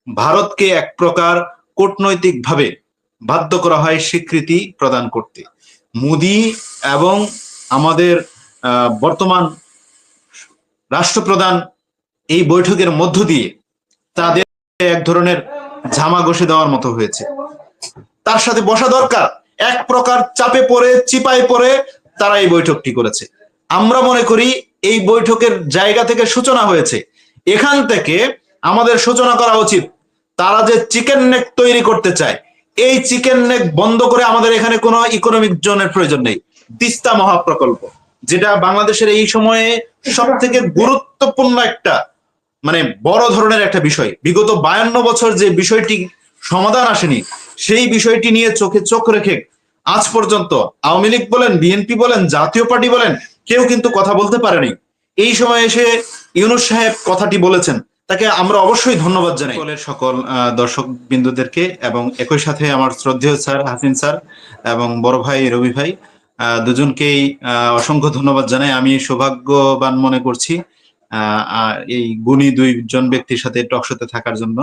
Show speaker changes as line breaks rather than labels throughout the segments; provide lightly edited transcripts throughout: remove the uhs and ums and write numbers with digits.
ভারতকে এক প্রকার কূটনৈতিকভাবে বাধ্য করা হয় স্বীকৃতি প্রদান করতে। মোদি এবং আমাদের বর্তমান রাষ্ট্রপ্রধান এই বৈঠকের মধ্য দিয়ে তাদের এক ধরনের ঝামা ঘষে দেওয়ার মতো হয়েছে। তার সাথে বসা দরকার, এক প্রকার চাপে পড়ে চিপায় পড়ে তারা এই বৈঠকটি করেছে। আমরা মনে করি এই বৈঠকের জায়গা থেকে সূচনা হয়েছে, এখান থেকে আমাদের সূচনা করা উচিত। তারা যে চিকেন নেক তৈরি করতে চায়, এই চিকেন নেক বন্ধ করে আমাদের এখানে কোনো ইকোনমিক জোনের প্রয়োজন নেই। তিস্তা মহাপ্রকল্প, যেটা বাংলাদেশের এই সময়ে সব থেকে গুরুত্বপূর্ণ একটা বড় ধরনের একটা বিষয়, বিগত 52 বছর যে বিষয়টি সমাধান আসেনি, সেই বিষয়টি নিয়ে চোখে চোখ রেখে আজ পর্যন্ত আওয়ামী লীগ বলেন, বিএনপি বলেন, জাতীয় পার্টি বলেন, কেউ কিন্তু কথা বলতে পারেনি। এই সময় এসে ইউনূস সাহেব কথাটি বলেছেন, তাকে আমরা অবশ্যই ধন্যবাদ জানাই। সকল দর্শক বিন্দুদেরকে এবং একই সাথে আমার শ্রদ্ধেয় স্যার হাসিন স্যার এবং বড় ভাই রবি ভাই দুজনকেই অসংখ্য ধন্যবাদ জানাই। আমি সৌভাগ্যবান মনে করছি এই গুণী দুইজন ব্যক্তির সাথে টকশোতে থাকার জন্য।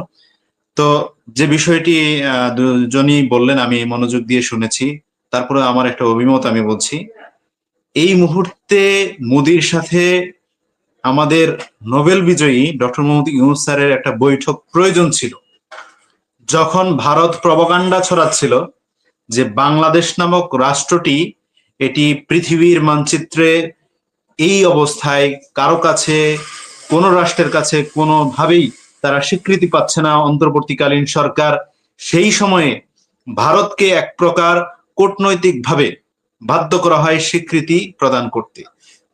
তো যে বিষয়টি দুজনই বললেন আমি মনোযোগ দিয়ে শুনেছি, তারপরে আমার একটা অভিমত আমি বলছি। এই মুহূর্তে মোদির সাথে আমাদের নোবেল বিজয়ী ডক্টর মোহাম্মদ ইউনূস স্যারের একটা বৈঠক প্রয়োজন ছিল। যখন ভারত প্রপাগান্ডা ছড়াচ্ছিল যে বাংলাদেশ নামক রাষ্ট্রটি এটি পৃথিবীর মানচিত্রে এই অবস্থায় কারো কাছে, কোনো রাষ্ট্রের কাছে কোনোভাবেই তারা স্বীকৃতি পাচ্ছে না অন্তর্বর্তীকালীন সরকার, সেই সময়ে ভারতকে এক প্রকার কূটনৈতিকভাবে বাধ্য করা হয় স্বীকৃতি প্রদান করতে।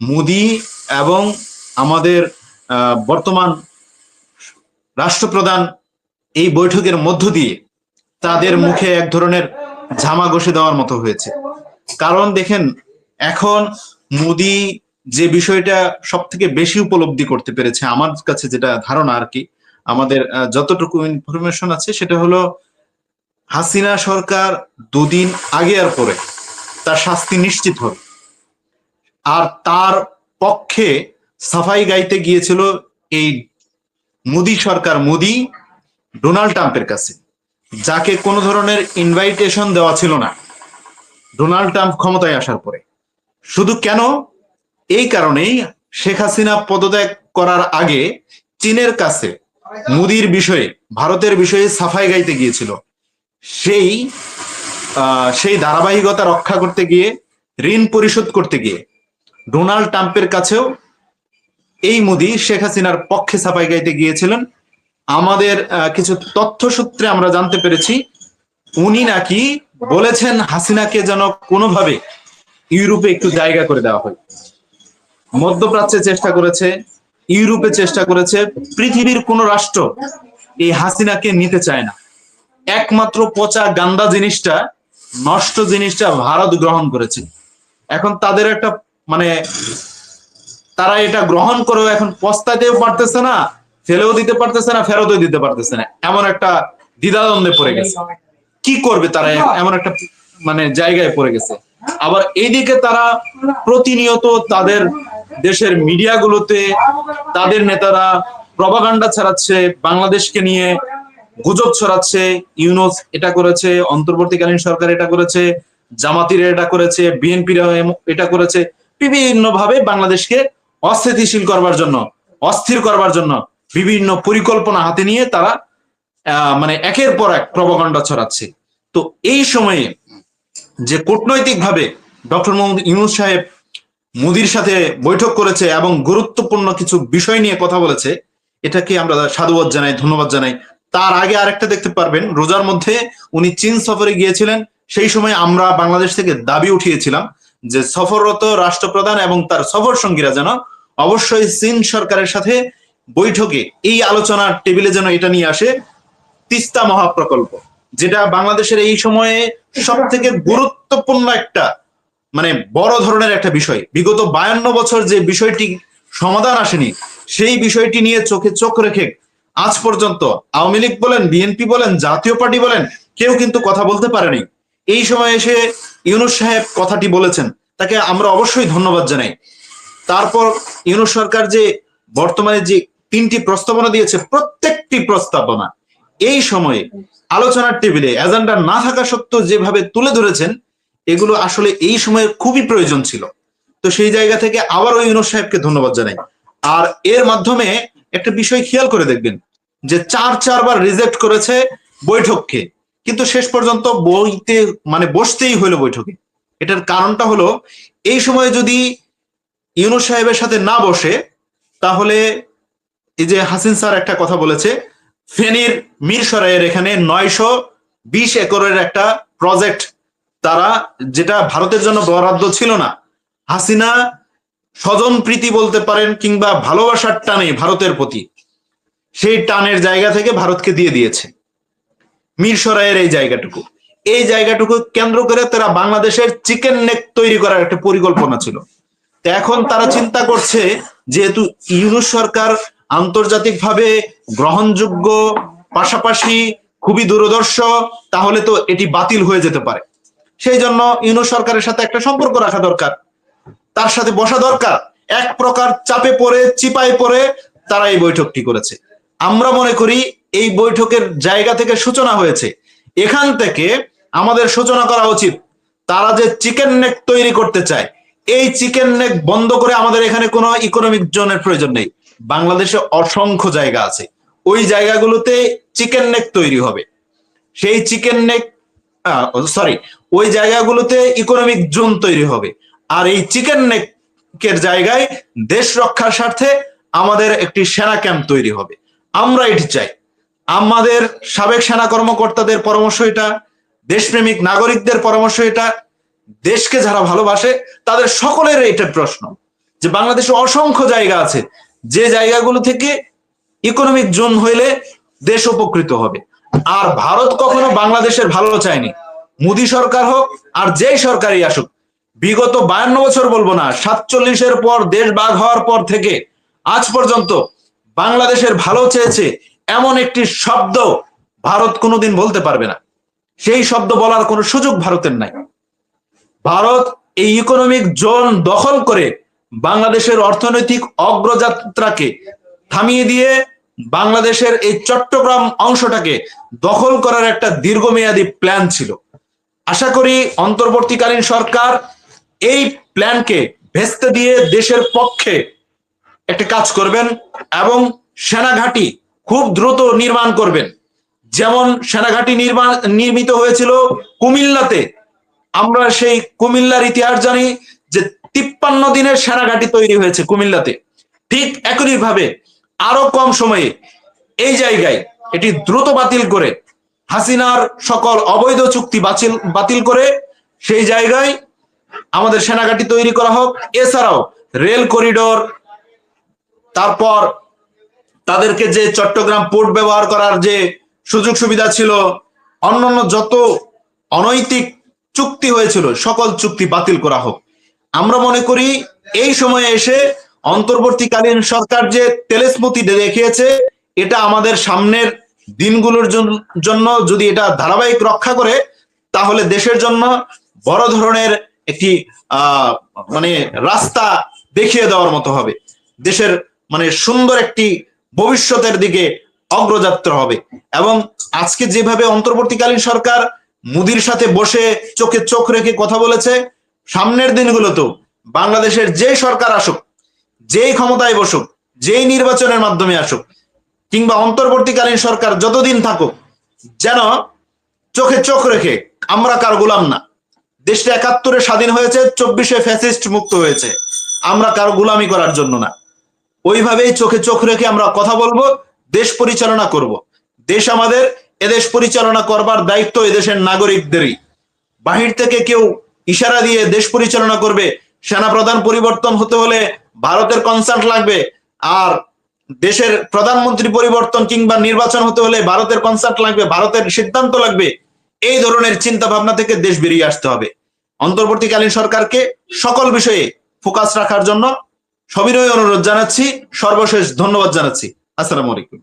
মোদি এবং আমাদের বর্তমান রাষ্ট্রপ্রধান এই বৈঠকের মধ্য দিয়ে তাদের মুখে এক ধরনের ঝামা ঘষে দেওয়ার মতো হয়েছে। কারণ দেখেন, এখন মোদি যে বিষয়টা সব থেকে বেশি উপলব্ধি করতে পেরেছে, আমার কাছে যেটা ধারণা আর কি, আমাদের যতটুকু ইনফরমেশন আছে সেটা হলো হাসিনা সরকার দুদিন আগে আর পরে তার শাস্তি নিশ্চিত হবে। আর তার পক্ষে সাফাই গাইতে গিয়েছিল এই মোদি সরকার, মোদি ডোনাল্ড ট্রাম্পের কাছে, যাকে কোনো ধরনের ইনভাইটেশন দেওয়া ছিল না ডোনাল্ড ট্রাম্প ক্ষমতায় আসার পরে। শুধু কেন? এই কারণেই শেখ হাসিনা পদত্যাগ করার আগে চীনের কাছে মোদির বিষয়ে, ভারতের বিষয়ে সাফাই গাইতে গিয়েছিল। সেই ধারাবাহিকতা রক্ষা করতে গিয়ে, ঋণ পরিশোধ করতে গিয়ে ডোনাল্ড ট্রাম্পের কাছেও এই মোদি শেখ হাসিনার পক্ষে সাফাই গাইতে গিয়েছিলেন। আমাদের কিছু তথ্য সূত্রে আমরা জানতে পেরেছি উনি নাকি বলেছেন হাসিনাকে যেন কোনোভাবে ইউরোপে একটু জায়গা করে দেওয়া হয়। মধ্যপ্রাচ্যে চেষ্টা করেছে, ইউরোপে চেষ্টা করেছে, পৃথিবীর কোন রাষ্ট্র এই হাসিনাকে নিতে চায় না। একমাত্র পচা গান্দা জিনিসটা, নষ্ট জিনিসটা ভারত গ্রহণ করেছে। এখন তাদের একটা তারা এটা গ্রহণ করেও এখন পস্তাতেও পারতেছে না, ফেলেও দিতে পারতেছে না, ফেরতও দিতে পারতেছে না, এমন একটা দ্বিধাদ্বন্দ্বে পড়ে গেছে। কি করবে তারা, এমন একটা জায়গায় পড়ে গেছে। আবার এইদিকে তারা প্রতিনিয়ত তাদের দেশের মিডিয়াগুলোতে তাদের নেতারা প্রপাগান্ডা ছড়াচ্ছে, বাংলাদেশকে নিয়ে গুজব ছড়াচ্ছে। ইউনূস এটা করেছে, অন্তর্বর্তীকালীন সরকার এটা করেছে, জামাতিরা এটা করেছে, বিএনপিরা এটা করেছে, বিভিন্ন ভাবে বাংলাদেশকে অস্থিতিশীল করবার জন্য, অস্থির করবার জন্য বিভিন্ন পরিকল্পনা হাতে নিয়ে তারা একের পর এক প্রপাগান্ডা ছড়াচ্ছে। তো এই সময়ে যে কূটনৈতিক ভাবে ডক্টর মোহাম্মদ ইউনূস সাহেব মোদির সাথে বৈঠক করেছে এবং গুরুত্বপূর্ণ কিছু বিষয় নিয়ে কথা বলেছে, এটাকে আমরা সাধুবাদ জানাই, ধন্যবাদ জানাই। তার আগে আরেকটা দেখতে পারবেন, রোজার মধ্যে উনি চীন সফরে গিয়েছিলেন। সেই সময় আমরা বাংলাদেশ থেকে দাবি উঠিয়েছিলাম যে সফররত রাষ্ট্রপ্রধান এবং তার সফর সঙ্গীরা যেন অবশ্যই চীন সরকারের সাথে বৈঠকে এই আলোচনার টেবিলে যেন এটা নিয়ে আসে, তিস্তা মহাপ্রকল্প, যেটা বাংলাদেশের এই সময়ে সব থেকে গুরুত্বপূর্ণ একটা বড় ধরনের একটা বিষয়, বিগত 52 বছর যে বিষয়টি সমাধান আসেনি, সেই বিষয়টি নিয়ে চোখে চোখ রেখে আজ পর্যন্ত আওয়ামী লীগ বলেন, বিএনপি বলেন, জাতীয় পার্টি বলেন, কেউ কিন্তু কথা বলতে পারেনি। এই সময় এসে ইউনূস সাহেব কথাটি বলেছেন, তাকে আমরা অবশ্যই ধন্যবাদ জানাই। তারপর ইউনূস সরকার যে বর্তমানে যে 3টি প্রস্তাবনা দিয়েছে, প্রত্যেকটি প্রস্তাবনা এই সময়ে আলোচনার টেবিলে এজেন্ডা না থাকা সত্ত্বেও যেভাবে তুলে ধরেছেন, এগুলো আসলে এই সময়ে খুবই প্রয়োজন ছিল। তো সেই জায়গা থেকে আবারও ইউনূস সাহেবকে ধন্যবাদ জানাই। আর এর মাধ্যমে একটা বিষয় খেয়াল করে দেখবেন যে চারবার রিজেক্ট করেছে বৈঠককে, কিন্তু শেষ পর্যন্ত বসতেই হলো বৈঠকে। এটার কারণটা হলো, এই সময় যদি ইউনূস সাহেবের সাথে না বসে, তাহলে এই যে হাসিন স্যার একটা কথা বলেছে, ফেনীর মিরসরাইয়ের এখানে 920 একরের একটা প্রজেক্ট, তারা যেটা ভারতের জন্য বরাদ্দ ছিল না, হাসিনা স্বজন প্রীতি বলতে পারেন কিংবা ভালোবাসার টানে ভারতের প্রতি, সেই টানের জায়গা থেকে ভারতকে দিয়ে দিয়েছে মিরসরাইয়ের এই জায়গাটুকু কেন্দ্র করে তারা বাংলাদেশের চিকেন নেক তৈরি করার একটা পরিকল্পনা ছিল। তো এখন তারা চিন্তা করছে, যেহেতু ইউনূস সরকার আন্তর্জাতিকভাবে গ্রহণযোগ্য, পাশাপাশি খুবই দূরদর্শ, তাহলে তো এটি বাতিল হয়ে যেতে পারে। সেই জন্য ইউনূস সরকারের সাথে একটা সম্পর্ক রাখা দরকার, তার সাথে বসা দরকার। এক প্রকার চাপে পড়ে, চিপায় পড়ে তারা এই বৈঠকটি করেছে। আমরা মনে করি এই বৈঠকের জায়গা থেকে সূচনা হয়েছে, এখান থেকে আমাদের সূচনা করা উচিত। তারা যে চিকেন নেক তৈরি করতে চায়, এই চিকেন নেক বন্ধ করে আমাদের এখানে কোনো ইকোনমিক জোনের প্রয়োজন নেই। বাংলাদেশে অসংখ্য জায়গা আছে, ওই জায়গাগুলোতে চিকেন নেক তৈরি হবে। সেই চিকেন নেক ওই জায়গাগুলোতে ইকোনমিক জোন তৈরি হবে। আর এই চিকেন নেকের জায়গায় দেশ রক্ষার স্বার্থে আমাদের একটি সেনা ক্যাম্প তৈরি হবে। আমরা এটি চাই। আমাদের সাবেক সেনা কর্মকর্তাদের পরামর্শ এটা, দেশপ্রেমিক নাগরিকদের পরামর্শ এটা, দেশকে যারা ভালোবাসে তাদের সকলের এটা প্রশ্ন যে বাংলাদেশে অসংখ্য জায়গা আছে, যে জায়গাগুলো থেকে ইকোনমিক জোন হইলে দেশ উপকৃত হবে। আর ভারত কখনো বাংলাদেশের ভালো চায়নি, মোদী সরকার হোক আর যেই সরকারই আসুক। বিগত 52 বছর বলবো না, 47-এর পর দেশ ভাগ হওয়ার পর থেকে আজ পর্যন্ত বাংলাদেশের ভালো চেয়েছে এমন একটি শব্দ ভারত কোনোদিন বলতে পারবে না। সেই শব্দ বলার কোনো সুযোগ ভারতের নাই। ভারত এই ইকোনমিক জোন দখল করে বাংলাদেশের অর্থনৈতিক অগ্রযাত্রাকে থামিয়ে দিয়ে বাংলাদেশের এই চট্টগ্রাম অংশটাকে দখল করার একটা দীর্ঘমেয়াদী প্ল্যান ছিল। আশা করি অন্তর্বর্তীকালীন সরকার এই প্ল্যানকে ভেস্তে দিয়ে দেশের পক্ষে একটা কাজ করবেন এবং সেনাঘাঁটি খুব দ্রুত নির্মাণ করবেন। যেমন সেনাঘাঁটি নির্মিত হয়েছিল কুমিল্লাতে, আমরা সেই কুমিল্লার ইতিহাস জানি যে 53 দিনের সেনাঘাঁটি তৈরি হয়েছে কুমিল্লাতে। ঠিক একই ভাবে আরো কম সময়ে এই জায়গায় এটি দ্রুত বাতিল করে, হাসিনার সকল অবৈধ চুক্তি বাতিল করে সেই জায়গায় আমাদের সেনাঘাঁটি তৈরি করা হোক। এছাড়াও রেল করিডোর, তারপর তাদেরকে যে চট্টগ্রাম পোর্ট ব্যবহার করার যে সুযোগ সুবিধা ছিল, অন্যান্য যত অনৈতিক চুক্তি হয়েছিল সকল চুক্তি বাতিল করা হোক। আমরা মনে করি এই সময়ে এসে অন্তর্বর্তীকালীন সরকার যে তেলেস্মতি দেখিয়েছে, এটা আমাদের সামনের দিনগুলোর জন্য যদি এটা ধারাবাহিক রক্ষা করে, তাহলে দেশের জন্য বড় ধরনের একটি রাস্তা দেখিয়ে দেওয়ার মতো হবে। দেশের সুন্দর একটি ভবিষ্যতের দিকে অগ্রযাত্রা হবে। এবং আজকে যেভাবে অন্তর্বর্তীকালীন সরকার মোদির সাথে বসে চোখে চোখ রেখে কথা বলেছে, সামনের দিনগুলোতেও বাংলাদেশের যে সরকার আসুক, যেই ক্ষমতায় বসুক, যেই নির্বাচনের মাধ্যমে আসুক, কিংবা অন্তর্বর্তীকালীন সরকার যতদিন থাকুক, যেন চোখে চোখ রেখে, আমরা কার গোলাম না। দেশটা 71-এ স্বাধীন হয়েছে, 24-এ ফ্যাসিস্ট মুক্ত হয়েছে, আমরা কারো গোলামি করার জন্য না। ওইভাবেই চোখে চোখ রেখে আমরা কথা বলবো, দেশ পরিচালনা করব। দেশ আমাদের, এদেশ পরিচালনা করবার দায়িত্ব এদেশের নাগরিকদেরই। বাহির থেকে কেউ ইশারা দিয়ে দেশ পরিচালনা করবে, সেনাপ্রধান পরিবর্তন হতে হলে ভারতের কনসার্ট লাগবে, আর দেশের প্রধানমন্ত্রী পরিবর্তন কিংবা নির্বাচন হতে হলে ভারতের কনসার্ট লাগবে, ভারতের সিদ্ধান্ত লাগবে। এই ধরনের চিন্তা ভাবনা থেকে দেশ বেরিয়ে আসতে হবে। অন্তর্বর্তীকালীন সরকারকে সকল বিষয়ে ফোকাস রাখার জন্য সবিনয় অনুরোধ জানাচ্ছি। সর্বশেষ ধন্যবাদ জানাচ্ছি। আসসালামু আলাইকুম।